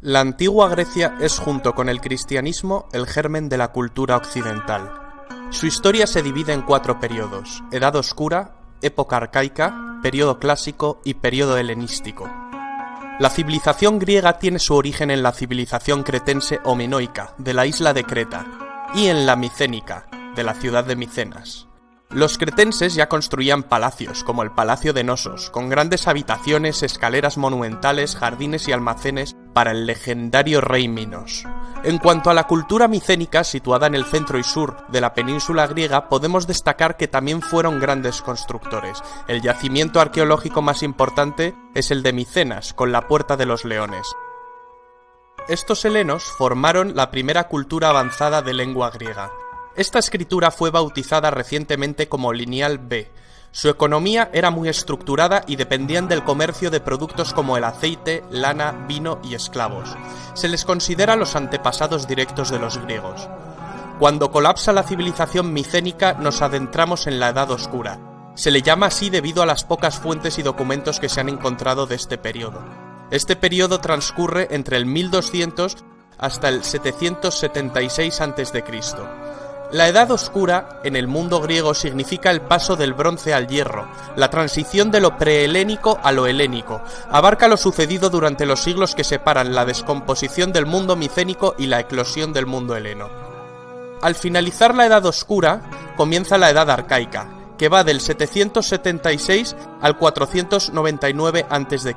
La antigua Grecia es, junto con el cristianismo, el germen de la cultura occidental. Su historia se divide en 4 periodos: Edad Oscura, Época Arcaica, Periodo Clásico y Periodo Helenístico. La civilización griega tiene su origen en la civilización cretense o minoica, de la isla de Creta, y en la micénica, de la ciudad de Micenas. Los cretenses ya construían palacios, como el Palacio de Nosos, con grandes habitaciones, escaleras monumentales, jardines y almacenes para el legendario rey Minos. En cuanto a la cultura micénica, situada en el centro y sur de la península griega, podemos destacar que también fueron grandes constructores. El yacimiento arqueológico más importante es el de Micenas, con la Puerta de los Leones. Estos helenos formaron la primera cultura avanzada de lengua griega. Esta escritura fue bautizada recientemente como Lineal B. Su economía era muy estructurada y dependían del comercio de productos como el aceite, lana, vino y esclavos. Se les considera los antepasados directos de los griegos. Cuando colapsa la civilización micénica, nos adentramos en la Edad Oscura. Se le llama así debido a las pocas fuentes y documentos que se han encontrado de este periodo. Este periodo transcurre entre el 1200 hasta el 776 a.C. La Edad Oscura, en el mundo griego, significa el paso del bronce al hierro, la transición de lo prehelénico a lo helénico. Abarca lo sucedido durante los siglos que separan la descomposición del mundo micénico y la eclosión del mundo heleno. Al finalizar la Edad Oscura, comienza la Edad Arcaica, que va del 776 al 499 a.C.,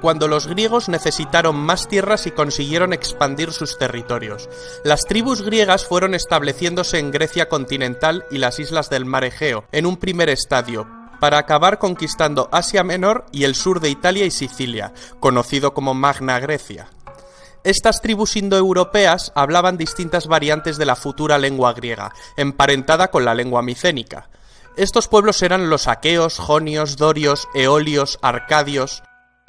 cuando los griegos necesitaron más tierras y consiguieron expandir sus territorios. Las tribus griegas fueron estableciéndose en Grecia continental y las islas del mar Egeo, en un primer estadio, para acabar conquistando Asia Menor y el sur de Italia y Sicilia, conocido como Magna Grecia. Estas tribus indoeuropeas hablaban distintas variantes de la futura lengua griega, emparentada con la lengua micénica. Estos pueblos eran los aqueos, jonios, dorios, eolios, arcadios.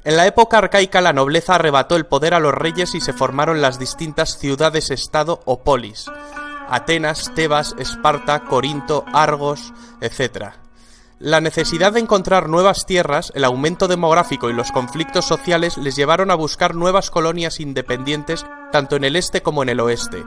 En la época arcaica la nobleza arrebató el poder a los reyes y se formaron las distintas ciudades-estado o polis: Atenas, Tebas, Esparta, Corinto, Argos, etc. La necesidad de encontrar nuevas tierras, el aumento demográfico y los conflictos sociales les llevaron a buscar nuevas colonias independientes tanto en el este como en el oeste.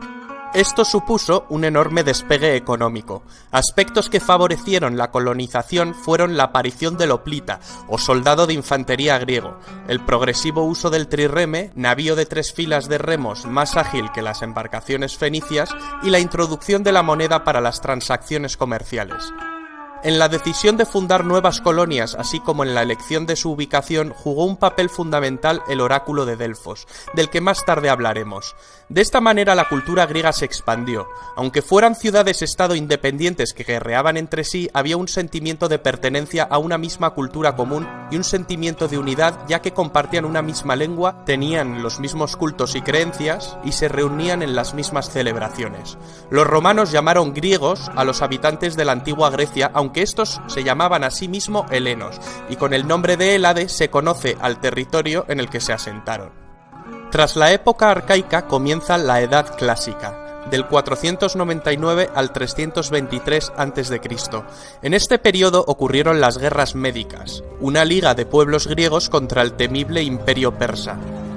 Esto supuso un enorme despegue económico. Aspectos que favorecieron la colonización fueron la aparición del hoplita, o soldado de infantería griego, el progresivo uso del trireme, navío de 3 filas de remos más ágil que las embarcaciones fenicias, y la introducción de la moneda para las transacciones comerciales. En la decisión de fundar nuevas colonias, así como en la elección de su ubicación, jugó un papel fundamental el oráculo de Delfos, del que más tarde hablaremos. De esta manera la cultura griega se expandió. Aunque fueran ciudades-estado independientes que guerreaban entre sí, había un sentimiento de pertenencia a una misma cultura común y un sentimiento de unidad, ya que compartían una misma lengua, tenían los mismos cultos y creencias y se reunían en las mismas celebraciones. Los romanos llamaron griegos a los habitantes de la antigua Grecia, aunque estos se llamaban a sí mismos helenos, y con el nombre de Hélade se conoce al territorio en el que se asentaron. Tras la época arcaica comienza la Edad Clásica, del 499 al 323 a.C. En este periodo ocurrieron las guerras médicas, una liga de pueblos griegos contra el temible imperio persa.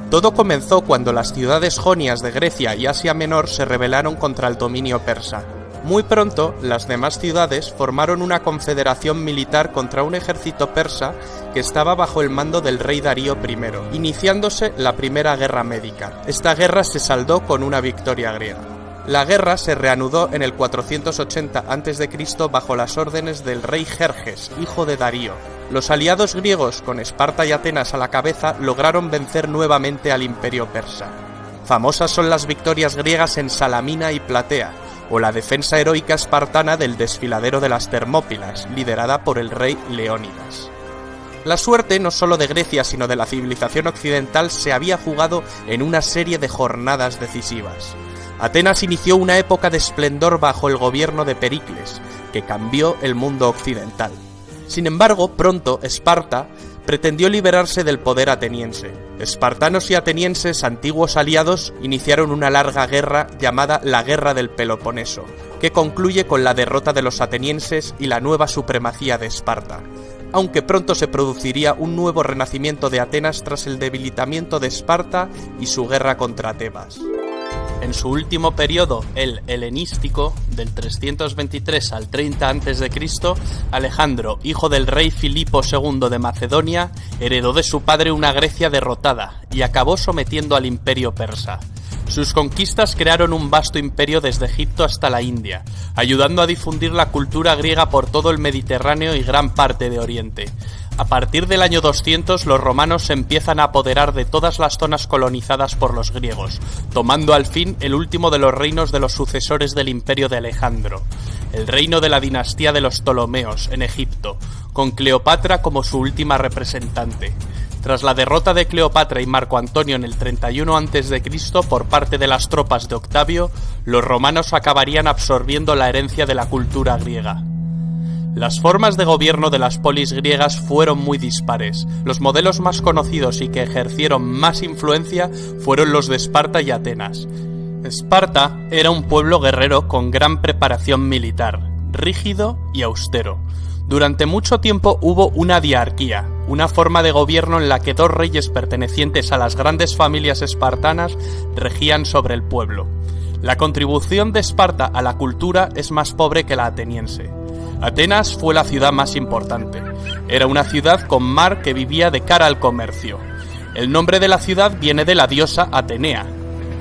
Todo comenzó cuando las ciudades jonias de Grecia y Asia Menor se rebelaron contra el dominio persa. Muy pronto, las demás ciudades formaron una confederación militar contra un ejército persa que estaba bajo el mando del rey Darío I, iniciándose la Primera Guerra Médica. Esta guerra se saldó con una victoria griega. La guerra se reanudó en el 480 a.C. bajo las órdenes del rey Jerjes, hijo de Darío. Los aliados griegos, con Esparta y Atenas a la cabeza, lograron vencer nuevamente al imperio persa. Famosas son las victorias griegas en Salamina y Platea, o la defensa heroica espartana del desfiladero de las Termópilas, liderada por el rey Leónidas. La suerte, no solo de Grecia, sino de la civilización occidental, se había jugado en una serie de jornadas decisivas. Atenas inició una época de esplendor bajo el gobierno de Pericles, que cambió el mundo occidental. Sin embargo, pronto Esparta pretendió liberarse del poder ateniense. Espartanos y atenienses, antiguos aliados, iniciaron una larga guerra llamada la Guerra del Peloponeso, que concluye con la derrota de los atenienses y la nueva supremacía de Esparta. aunque pronto se produciría un nuevo renacimiento de Atenas tras el debilitamiento de Esparta y su guerra contra Tebas. En su último periodo, el helenístico, del 323 al 30 a.C., Alejandro, hijo del rey Filipo II de Macedonia, heredó de su padre una Grecia derrotada y acabó sometiendo al imperio persa. Sus conquistas crearon un vasto imperio desde Egipto hasta la India, ayudando a difundir la cultura griega por todo el Mediterráneo y gran parte de Oriente. A partir del año 200, los romanos se empiezan a apoderar de todas las zonas colonizadas por los griegos, tomando al fin el último de los reinos de los sucesores del imperio de Alejandro, el reino de la dinastía de los Ptolomeos, en Egipto, con Cleopatra como su última representante. Tras la derrota de Cleopatra y Marco Antonio en el 31 a.C. por parte de las tropas de Octavio, los romanos acabarían absorbiendo la herencia de la cultura griega. Las formas de gobierno de las polis griegas fueron muy dispares. Los modelos más conocidos y que ejercieron más influencia fueron los de Esparta y Atenas. Esparta era un pueblo guerrero con gran preparación militar, rígido y austero. Durante mucho tiempo hubo una diarquía, una forma de gobierno en la que dos reyes pertenecientes a las grandes familias espartanas regían sobre el pueblo. La contribución de Esparta a la cultura es más pobre que la ateniense. Atenas fue la ciudad más importante. Era una ciudad con mar que vivía de cara al comercio. El nombre de la ciudad viene de la diosa Atenea.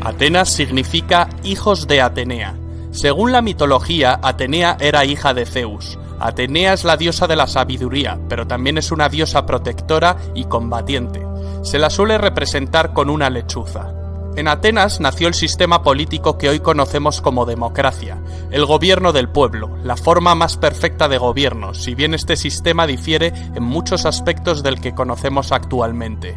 Atenas significa hijos de Atenea. Según la mitología, Atenea era hija de Zeus. Atenea es la diosa de la sabiduría, pero también es una diosa protectora y combatiente. Se la suele representar con una lechuza. En Atenas nació el sistema político que hoy conocemos como democracia, el gobierno del pueblo, la forma más perfecta de gobierno, si bien este sistema difiere en muchos aspectos del que conocemos actualmente.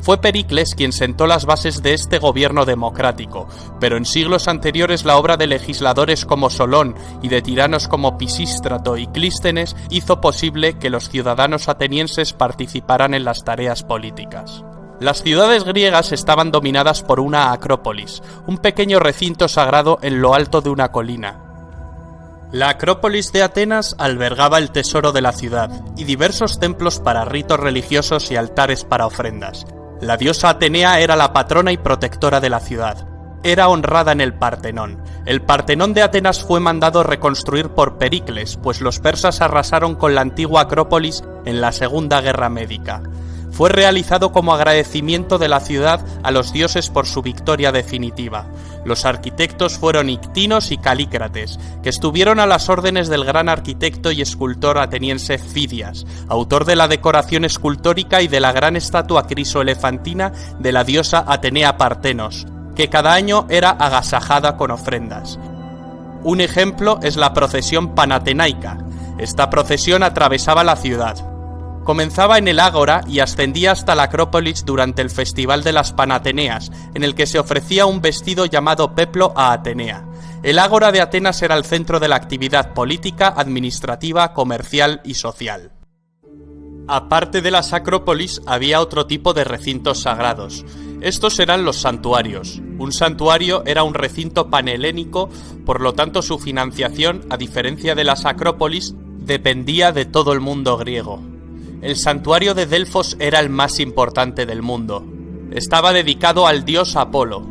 Fue Pericles quien sentó las bases de este gobierno democrático, pero en siglos anteriores la obra de legisladores como Solón y de tiranos como Pisístrato y Clístenes hizo posible que los ciudadanos atenienses participaran en las tareas políticas. Las ciudades griegas estaban dominadas por una acrópolis, un pequeño recinto sagrado en lo alto de una colina. La Acrópolis de Atenas albergaba el tesoro de la ciudad y diversos templos para ritos religiosos y altares para ofrendas. La diosa Atenea era la patrona y protectora de la ciudad. Era honrada en el Partenón. El Partenón de Atenas fue mandado reconstruir por Pericles, pues los persas arrasaron con la antigua Acrópolis en la Segunda Guerra Médica. Fue realizado como agradecimiento de la ciudad a los dioses por su victoria definitiva. Los arquitectos fueron Ictinos y Calícrates, que estuvieron a las órdenes del gran arquitecto y escultor ateniense Fidias, autor de la decoración escultórica y de la gran estatua crisoelefantina de la diosa Atenea Partenos, que cada año era agasajada con ofrendas. Un ejemplo es la procesión panatenaica. Esta procesión atravesaba la ciudad. Comenzaba en el Ágora y ascendía hasta la Acrópolis durante el Festival de las Panateneas, en el que se ofrecía un vestido llamado peplo a Atenea. El Ágora de Atenas era el centro de la actividad política, administrativa, comercial y social. Aparte de las Acrópolis, había otro tipo de recintos sagrados. Estos eran los santuarios. Un santuario era un recinto panhelénico, por lo tanto su financiación, a diferencia de las Acrópolis, dependía de todo el mundo griego. El santuario de Delfos era el más importante del mundo. Estaba dedicado al dios Apolo.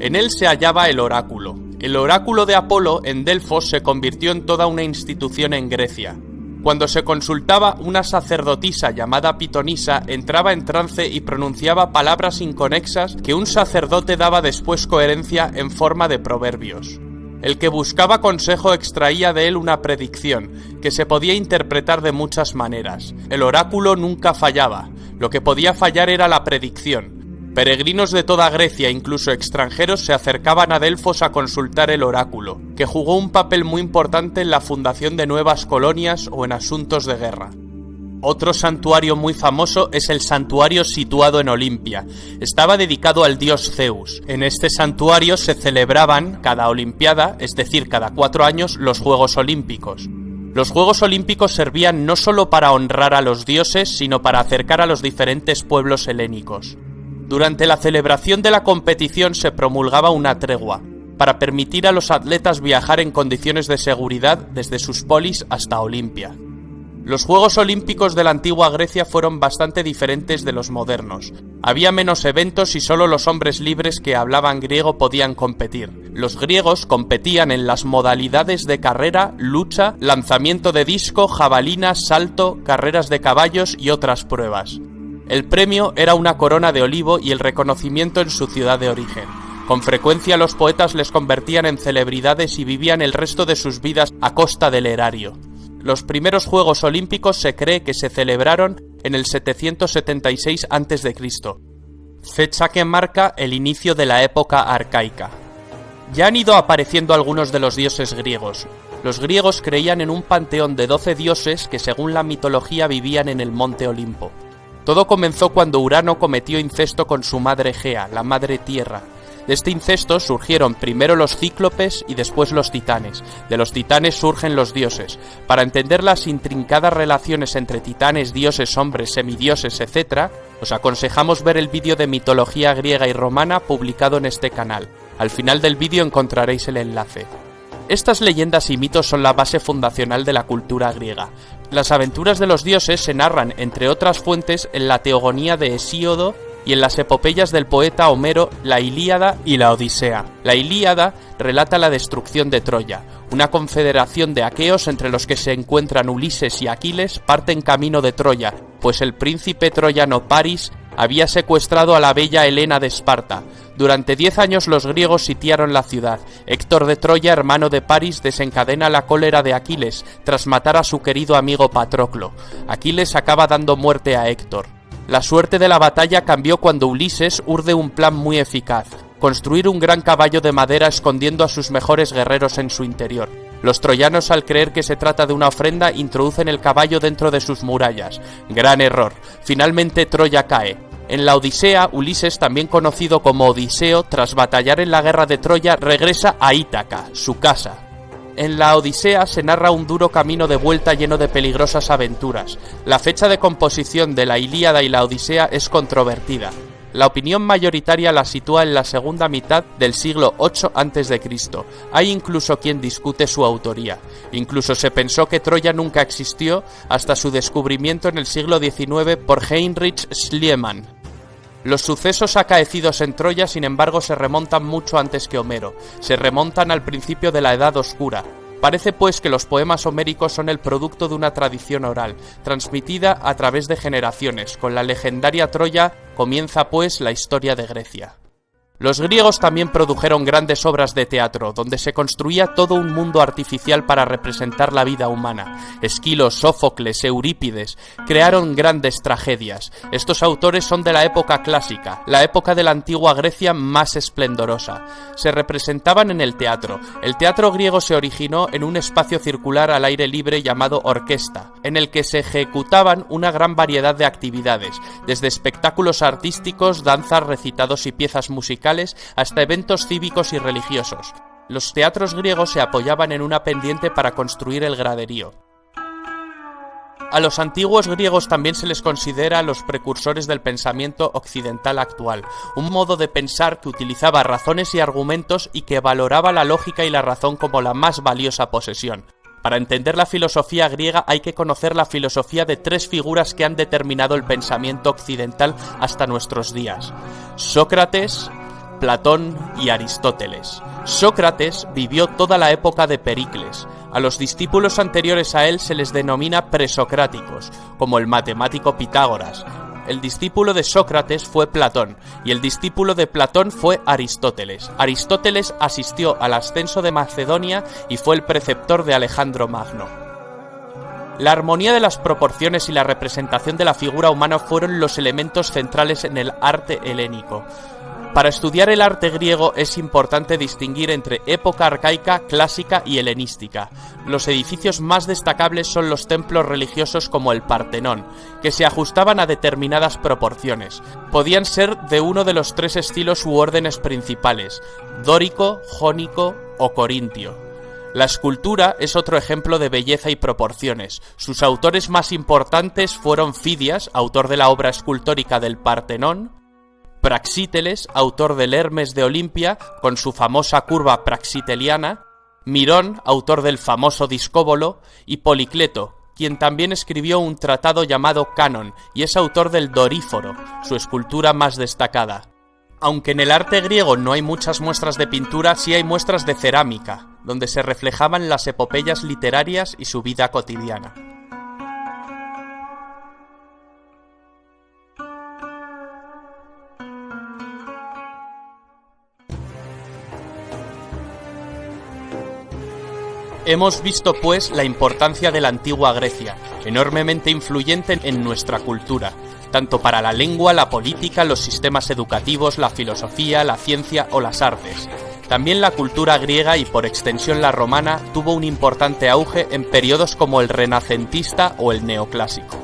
En él se hallaba el oráculo. El oráculo de Apolo en Delfos se convirtió en toda una institución en Grecia. Cuando se consultaba, una sacerdotisa llamada Pitonisa entraba en trance y pronunciaba palabras inconexas que un sacerdote daba después coherencia en forma de proverbios. El que buscaba consejo extraía de él una predicción, que se podía interpretar de muchas maneras. El oráculo nunca fallaba, lo que podía fallar era la predicción. Peregrinos de toda Grecia, incluso extranjeros, se acercaban a Delfos a consultar el oráculo, que jugó un papel muy importante en la fundación de nuevas colonias o en asuntos de guerra. Otro santuario muy famoso es el santuario situado en Olimpia. Estaba dedicado al dios Zeus. En este santuario se celebraban cada olimpiada, es decir, cada 4 años, los Juegos Olímpicos. Los Juegos Olímpicos servían no solo para honrar a los dioses, sino para acercar a los diferentes pueblos helénicos. Durante la celebración de la competición se promulgaba una tregua, para permitir a los atletas viajar en condiciones de seguridad desde sus polis hasta Olimpia. Los Juegos Olímpicos de la antigua Grecia fueron bastante diferentes de los modernos. Había menos eventos y solo los hombres libres que hablaban griego podían competir. Los griegos competían en las modalidades de carrera, lucha, lanzamiento de disco, jabalina, salto, carreras de caballos y otras pruebas. El premio era una corona de olivo y el reconocimiento en su ciudad de origen. Con frecuencia los poetas les convertían en celebridades y vivían el resto de sus vidas a costa del erario. Los primeros Juegos Olímpicos se cree que se celebraron en el 776 a.C., fecha que marca el inicio de la época arcaica. Ya han ido apareciendo algunos de los dioses griegos. Los griegos creían en un panteón de 12 dioses que según la mitología vivían en el monte Olimpo. Todo comenzó cuando Urano cometió incesto con su madre Gea, la madre tierra. De este incesto surgieron primero los cíclopes y después los titanes. De los titanes surgen los dioses. Para entender las intrincadas relaciones entre titanes, dioses, hombres, semidioses, etc., os aconsejamos ver el vídeo de mitología griega y romana publicado en este canal. Al final del vídeo encontraréis el enlace. Estas leyendas y mitos son la base fundacional de la cultura griega. Las aventuras de los dioses se narran, entre otras fuentes, en la Teogonía de Hesíodo y en las epopeyas del poeta Homero, la Ilíada y la Odisea. La Ilíada relata la destrucción de Troya. Una confederación de aqueos entre los que se encuentran Ulises y Aquiles parten camino de Troya, pues el príncipe troyano Paris había secuestrado a la bella Helena de Esparta. Durante 10 años los griegos sitiaron la ciudad. Héctor de Troya, hermano de Paris, desencadena la cólera de Aquiles tras matar a su querido amigo Patroclo. Aquiles acaba dando muerte a Héctor. La suerte de la batalla cambió cuando Ulises urde un plan muy eficaz: construir un gran caballo de madera escondiendo a sus mejores guerreros en su interior. Los troyanos, al creer que se trata de una ofrenda, introducen el caballo dentro de sus murallas. Gran error. Finalmente Troya cae. En la Odisea, Ulises, también conocido como Odiseo, tras batallar en la guerra de Troya, regresa a Ítaca, su casa. En la Odisea se narra un duro camino de vuelta lleno de peligrosas aventuras. La fecha de composición de la Ilíada y la Odisea es controvertida. La opinión mayoritaria la sitúa en la segunda mitad del siglo VIII a.C. Hay incluso quien discute su autoría. Incluso se pensó que Troya nunca existió hasta su descubrimiento en el siglo XIX por Heinrich Schliemann. Los sucesos acaecidos en Troya, sin embargo, se remontan mucho antes que Homero. Se remontan al principio de la Edad Oscura. Parece pues que los poemas homéricos son el producto de una tradición oral, transmitida a través de generaciones. Con la legendaria Troya comienza pues la historia de Grecia. Los griegos también produjeron grandes obras de teatro, donde se construía todo un mundo artificial para representar la vida humana. Esquilo, Sófocles, Eurípides crearon grandes tragedias. Estos autores son de la época clásica, la época de la antigua Grecia más esplendorosa. Se representaban en el teatro. El teatro griego se originó en un espacio circular al aire libre llamado orquesta, en el que se ejecutaban una gran variedad de actividades, desde espectáculos artísticos, danzas, recitados y piezas musicales, hasta eventos cívicos y religiosos. Los teatros griegos se apoyaban en una pendiente para construir el graderío. A los antiguos griegos también se les considera los precursores del pensamiento occidental actual, un modo de pensar que utilizaba razones y argumentos y que valoraba la lógica y la razón como la más valiosa posesión. Para entender la filosofía griega hay que conocer la filosofía de tres figuras que han determinado el pensamiento occidental hasta nuestros días: Sócrates, Platón y Aristóteles. Sócrates vivió toda la época de Pericles. A los discípulos anteriores a él se les denomina presocráticos, como el matemático Pitágoras. El discípulo de Sócrates fue Platón, y el discípulo de Platón fue Aristóteles. Aristóteles asistió al ascenso de Macedonia y fue el preceptor de Alejandro Magno. La armonía de las proporciones y la representación de la figura humana fueron los elementos centrales en el arte helénico. Para estudiar el arte griego es importante distinguir entre época arcaica, clásica y helenística. Los edificios más destacables son los templos religiosos como el Partenón, que se ajustaban a determinadas proporciones. Podían ser de uno de los tres estilos u órdenes principales: dórico, jónico o corintio. La escultura es otro ejemplo de belleza y proporciones. Sus autores más importantes fueron Fidias, autor de la obra escultórica del Partenón; Praxíteles, autor del Hermes de Olimpia, con su famosa curva praxiteliana; Mirón, autor del famoso discóbolo; y Policleto, quien también escribió un tratado llamado Canon y es autor del Doríforo, su escultura más destacada. Aunque en el arte griego no hay muchas muestras de pintura, sí hay muestras de cerámica, donde se reflejaban las epopeyas literarias y su vida cotidiana. Hemos visto, pues, la importancia de la antigua Grecia, enormemente influyente en nuestra cultura, tanto para la lengua, la política, los sistemas educativos, la filosofía, la ciencia o las artes. También la cultura griega y por extensión la romana tuvo un importante auge en periodos como el renacentista o el neoclásico.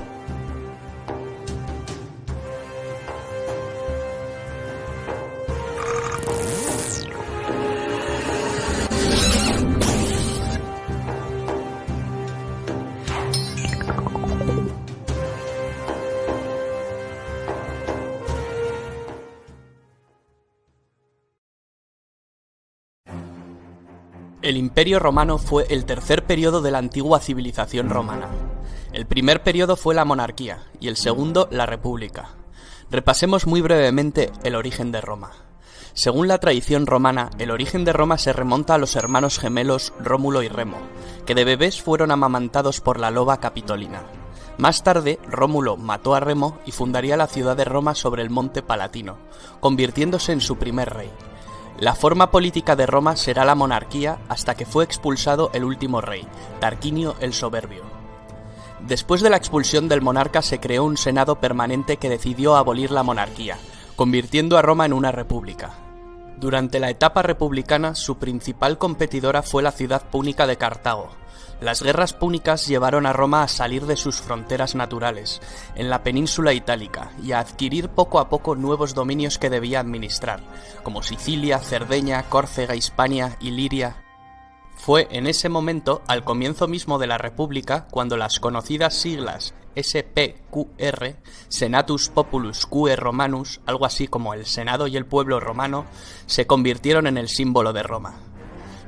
El Imperio Romano fue el tercer periodo de la antigua civilización romana. El primer periodo fue la monarquía y el segundo la república. Repasemos muy brevemente el origen de Roma. Según la tradición romana, el origen de Roma se remonta a los hermanos gemelos Rómulo y Remo, que de bebés fueron amamantados por la loba Capitolina. Más tarde, Rómulo mató a Remo y fundaría la ciudad de Roma sobre el monte Palatino, convirtiéndose en su primer rey. La forma política de Roma será la monarquía hasta que fue expulsado el último rey, Tarquinio el Soberbio. Después de la expulsión del monarca se creó un senado permanente que decidió abolir la monarquía, convirtiendo a Roma en una república. Durante la etapa republicana, su principal competidora fue la ciudad púnica de Cartago. Las guerras púnicas llevaron a Roma a salir de sus fronteras naturales, en la península itálica, y a adquirir poco a poco nuevos dominios que debía administrar, como Sicilia, Cerdeña, Córcega, Hispania y Liria. Fue en ese momento, al comienzo mismo de la República, cuando las conocidas siglas SPQR, Senatus Populus Quae Romanus, algo así como el Senado y el pueblo romano, se convirtieron en el símbolo de Roma.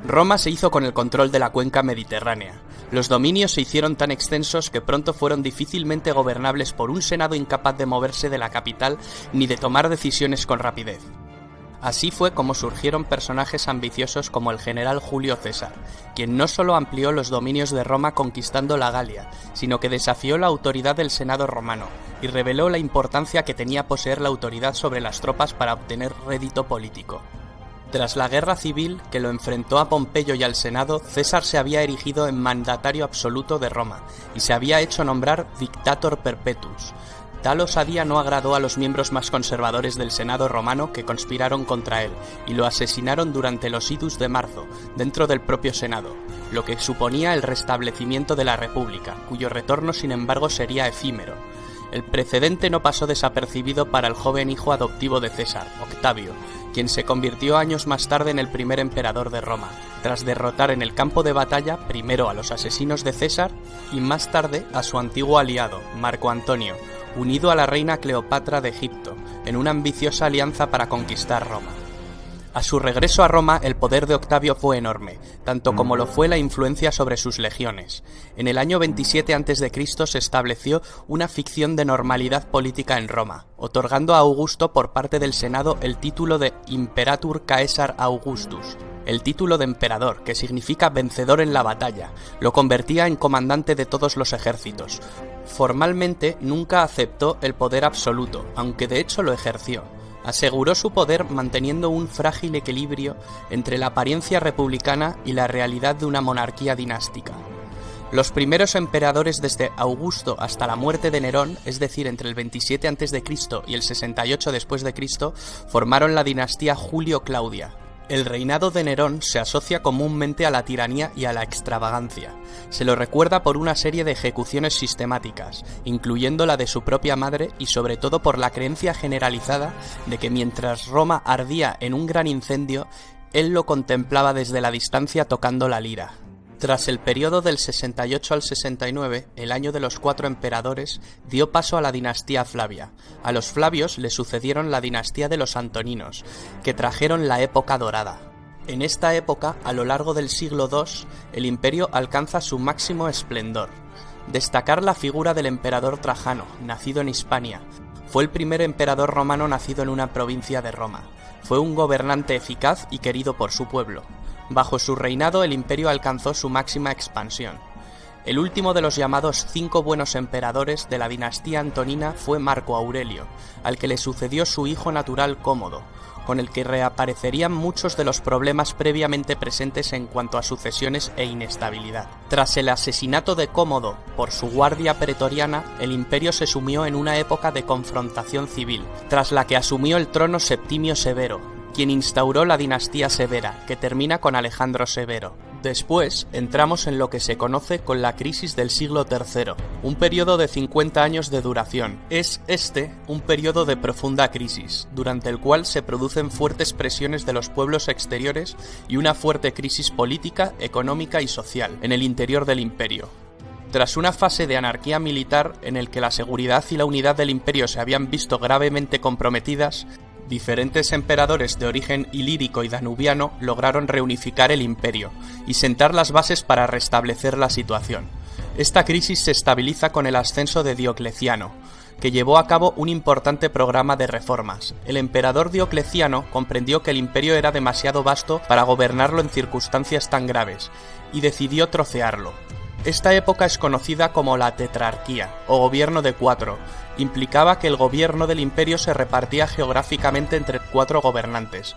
Roma se hizo con el control de la cuenca mediterránea. Los dominios se hicieron tan extensos que pronto fueron difícilmente gobernables por un senado incapaz de moverse de la capital ni de tomar decisiones con rapidez. Así fue como surgieron personajes ambiciosos como el general Julio César, quien no solo amplió los dominios de Roma conquistando la Galia, sino que desafió la autoridad del Senado romano y reveló la importancia que tenía poseer la autoridad sobre las tropas para obtener rédito político. Tras la guerra civil que lo enfrentó a Pompeyo y al Senado, César se había erigido en mandatario absoluto de Roma y se había hecho nombrar Dictator Perpetuus. Tal osadía no agradó a los miembros más conservadores del Senado romano que conspiraron contra él y lo asesinaron durante los idus de marzo, dentro del propio Senado, lo que suponía el restablecimiento de la República, cuyo retorno sin embargo sería efímero. El precedente no pasó desapercibido para el joven hijo adoptivo de César, Octavio, quien se convirtió años más tarde en el primer emperador de Roma, tras derrotar en el campo de batalla primero a los asesinos de César y más tarde a su antiguo aliado, Marco Antonio, unido a la reina Cleopatra de Egipto, en una ambiciosa alianza para conquistar Roma. A su regreso a Roma, el poder de Octavio fue enorme, tanto como lo fue la influencia sobre sus legiones. En el año 27 a.C. se estableció una ficción de normalidad política en Roma, otorgando a Augusto por parte del Senado el título de Imperator Caesar Augustus. El título de emperador, que significa vencedor en la batalla, lo convertía en comandante de todos los ejércitos. Formalmente nunca aceptó el poder absoluto, aunque de hecho lo ejerció. Aseguró su poder manteniendo un frágil equilibrio entre la apariencia republicana y la realidad de una monarquía dinástica. Los primeros emperadores desde Augusto hasta la muerte de Nerón, es decir, entre el 27 a.C. y el 68 después de Cristo, formaron la dinastía Julio-Claudia. El reinado de Nerón se asocia comúnmente a la tiranía y a la extravagancia. Se lo recuerda por una serie de ejecuciones sistemáticas, incluyendo la de su propia madre y sobre todo por la creencia generalizada de que mientras Roma ardía en un gran incendio, él lo contemplaba desde la distancia tocando la lira. Tras el periodo del 68 al 69, el año de los 4 emperadores, dio paso a la dinastía Flavia. A los Flavios le sucedieron la dinastía de los Antoninos, que trajeron la época dorada. En esta época, a lo largo del siglo II, el imperio alcanza su máximo esplendor. Destacar la figura del emperador Trajano, nacido en Hispania. Fue el primer emperador romano nacido en una provincia de Roma. Fue un gobernante eficaz y querido por su pueblo. Bajo su reinado el imperio alcanzó su máxima expansión. El último de los llamados 5 buenos emperadores de la dinastía antonina fue Marco Aurelio, al que le sucedió su hijo natural Cómodo, con el que reaparecerían muchos de los problemas previamente presentes en cuanto a sucesiones e inestabilidad. Tras el asesinato de Cómodo por su guardia pretoriana, el imperio se sumió en una época de confrontación civil, tras la que asumió el trono Septimio Severo, quien instauró la dinastía Severa, que termina con Alejandro Severo. Después entramos en lo que se conoce con la crisis del siglo III, un periodo de 50 años de duración. Es un periodo de profunda crisis, durante el cual se producen fuertes presiones de los pueblos exteriores y una fuerte crisis política, económica y social en el interior del imperio. Tras una fase de anarquía militar en el que la seguridad y la unidad del imperio se habían visto gravemente comprometidas, diferentes emperadores de origen ilírico y danubiano lograron reunificar el imperio y sentar las bases para restablecer la situación. Esta crisis se estabiliza con el ascenso de Diocleciano, que llevó a cabo un importante programa de reformas. El emperador Diocleciano comprendió que el imperio era demasiado vasto para gobernarlo en circunstancias tan graves, y decidió trocearlo. Esta época es conocida como la tetrarquía, o gobierno de 4. Implicaba que el gobierno del imperio se repartía geográficamente entre 4 gobernantes.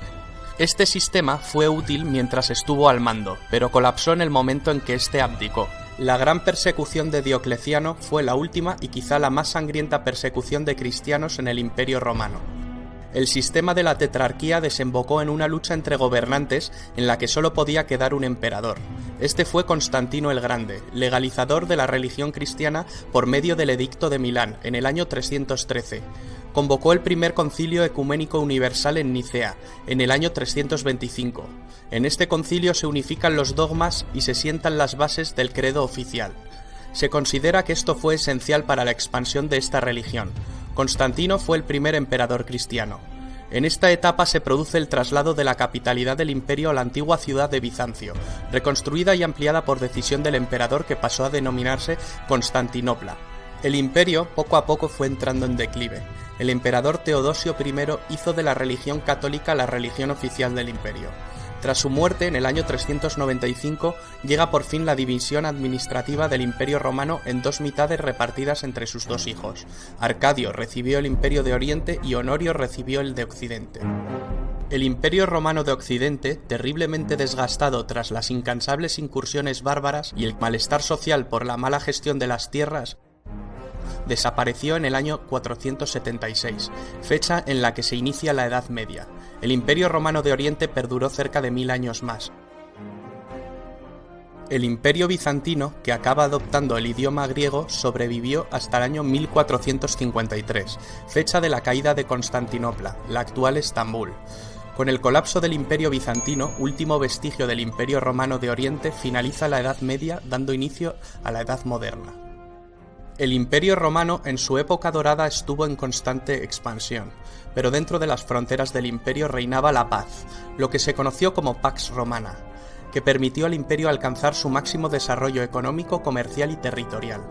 Este sistema fue útil mientras estuvo al mando, pero colapsó en el momento en que éste abdicó. La gran persecución de Diocleciano fue la última y quizá la más sangrienta persecución de cristianos en el Imperio Romano. El sistema de la tetrarquía desembocó en una lucha entre gobernantes en la que solo podía quedar un emperador. Este fue Constantino el Grande, legalizador de la religión cristiana por medio del Edicto de Milán en el año 313. Convocó el primer concilio ecuménico universal en Nicea, en el año 325. En este concilio se unifican los dogmas y se sientan las bases del credo oficial. Se considera que esto fue esencial para la expansión de esta religión. Constantino fue el primer emperador cristiano. En esta etapa se produce el traslado de la capitalidad del imperio a la antigua ciudad de Bizancio, reconstruida y ampliada por decisión del emperador que pasó a denominarse Constantinopla. El imperio poco a poco fue entrando en declive. El emperador Teodosio I hizo de la religión católica la religión oficial del imperio. Tras su muerte, en el año 395, llega por fin la división administrativa del Imperio Romano en 2 mitades repartidas entre sus 2 hijos. Arcadio recibió el Imperio de Oriente y Honorio recibió el de Occidente. El Imperio Romano de Occidente, terriblemente desgastado tras las incansables incursiones bárbaras y el malestar social por la mala gestión de las tierras, desapareció en el año 476, fecha en la que se inicia la Edad Media. El Imperio Romano de Oriente perduró cerca de 1000 años más. El Imperio Bizantino, que acaba adoptando el idioma griego, sobrevivió hasta el año 1453, fecha de la caída de Constantinopla, la actual Estambul. Con el colapso del Imperio Bizantino, último vestigio del Imperio Romano de Oriente, finaliza la Edad Media, dando inicio a la Edad Moderna. El Imperio Romano en su época dorada estuvo en constante expansión, pero dentro de las fronteras del imperio reinaba la paz, lo que se conoció como Pax Romana, que permitió al imperio alcanzar su máximo desarrollo económico, comercial y territorial.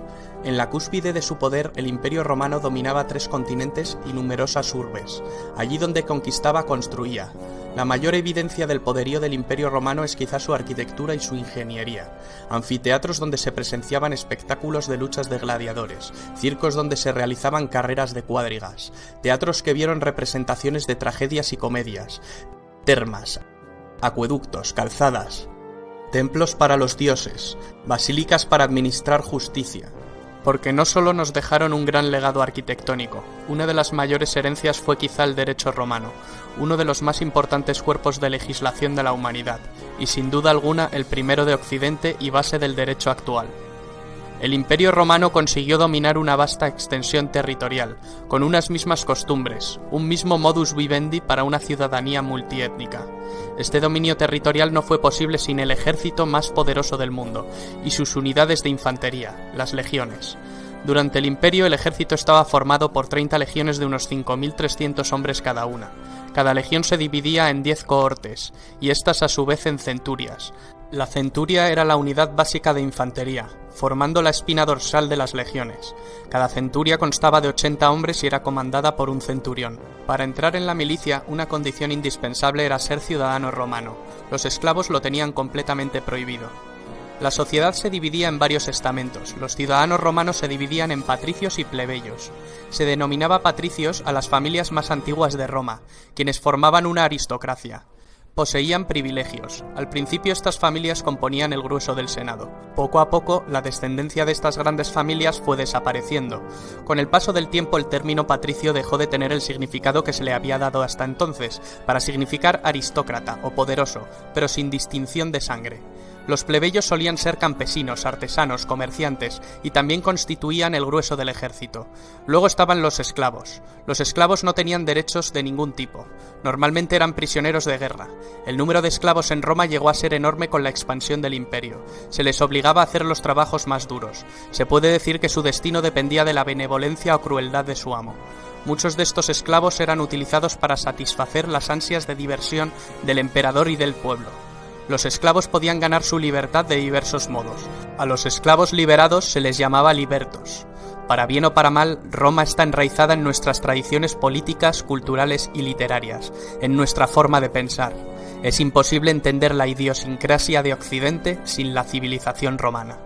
En la cúspide de su poder, el Imperio Romano dominaba 3 continentes y numerosas urbes. Allí donde conquistaba, construía. La mayor evidencia del poderío del Imperio Romano es quizá su arquitectura y su ingeniería. Anfiteatros donde se presenciaban espectáculos de luchas de gladiadores, circos donde se realizaban carreras de cuadrigas, teatros que vieron representaciones de tragedias y comedias, termas, acueductos, calzadas, templos para los dioses, basílicas para administrar justicia. Porque no solo nos dejaron un gran legado arquitectónico, una de las mayores herencias fue quizá el derecho romano, uno de los más importantes cuerpos de legislación de la humanidad, y sin duda alguna el primero de Occidente y base del derecho actual. El Imperio Romano consiguió dominar una vasta extensión territorial, con unas mismas costumbres, un mismo modus vivendi para una ciudadanía multiétnica. Este dominio territorial no fue posible sin el ejército más poderoso del mundo, y sus unidades de infantería, las legiones. Durante el Imperio el ejército estaba formado por 30 legiones de unos 5.300 hombres cada una. Cada legión se dividía en 10 cohortes, y estas a su vez en centurias. La centuria era la unidad básica de infantería, formando la espina dorsal de las legiones. Cada centuria constaba de 80 hombres y era comandada por un centurión. Para entrar en la milicia, una condición indispensable era ser ciudadano romano. Los esclavos lo tenían completamente prohibido. La sociedad se dividía en varios estamentos. Los ciudadanos romanos se dividían en patricios y plebeyos. Se denominaba patricios a las familias más antiguas de Roma, quienes formaban una aristocracia. Poseían privilegios. Al principio estas familias componían el grueso del Senado. Poco a poco, la descendencia de estas grandes familias fue desapareciendo. Con el paso del tiempo, el término patricio dejó de tener el significado que se le había dado hasta entonces, para significar aristócrata o poderoso, pero sin distinción de sangre. Los plebeyos solían ser campesinos, artesanos, comerciantes, y también constituían el grueso del ejército. Luego estaban los esclavos. Los esclavos no tenían derechos de ningún tipo. Normalmente eran prisioneros de guerra. El número de esclavos en Roma llegó a ser enorme con la expansión del imperio. Se les obligaba a hacer los trabajos más duros. Se puede decir que su destino dependía de la benevolencia o crueldad de su amo. Muchos de estos esclavos eran utilizados para satisfacer las ansias de diversión del emperador y del pueblo. Los esclavos podían ganar su libertad de diversos modos. A los esclavos liberados se les llamaba libertos. Para bien o para mal, Roma está enraizada en nuestras tradiciones políticas, culturales y literarias, en nuestra forma de pensar. Es imposible entender la idiosincrasia de Occidente sin la civilización romana.